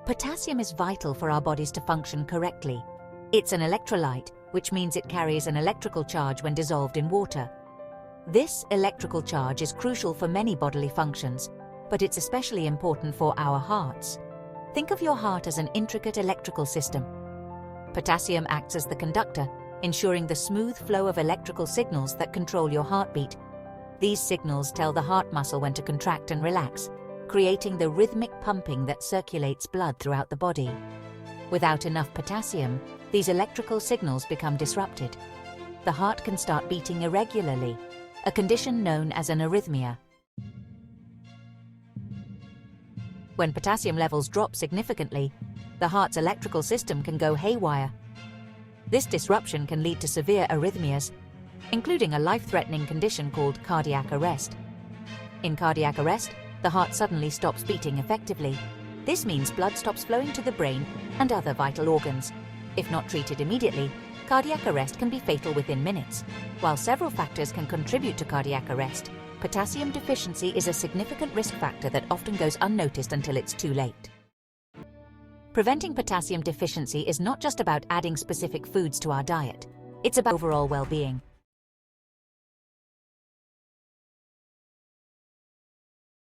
Potassium is vital for our bodies to function correctly. It's an electrolyte, which means it carries an electrical charge when dissolved in water. This electrical charge is crucial for many bodily functions, but it's especially important for our hearts. Think of your heart as an intricate electrical system. Potassium acts as the conductor, ensuring the smooth flow of electrical signals that control your heartbeat. These signals tell the heart muscle when to contract and relax, creating the rhythmic pumping that circulates blood throughout the body. Without enough potassium, these electrical signals become disrupted. The heart can start beating irregularly, a condition known as an arrhythmia. When potassium levels drop significantly, the heart's electrical system can go haywire. This disruption can lead to severe arrhythmias, including a life-threatening condition called cardiac arrest. In cardiac arrest, the heart suddenly stops beating effectively. This means blood stops flowing to the brain and other vital organs. If not treated immediately, cardiac arrest can be fatal within minutes. While several factors can contribute to cardiac arrest, potassium deficiency is a significant risk factor that often goes unnoticed until it's too late. Preventing potassium deficiency is not just about adding specific foods to our diet. It's about overall well-being.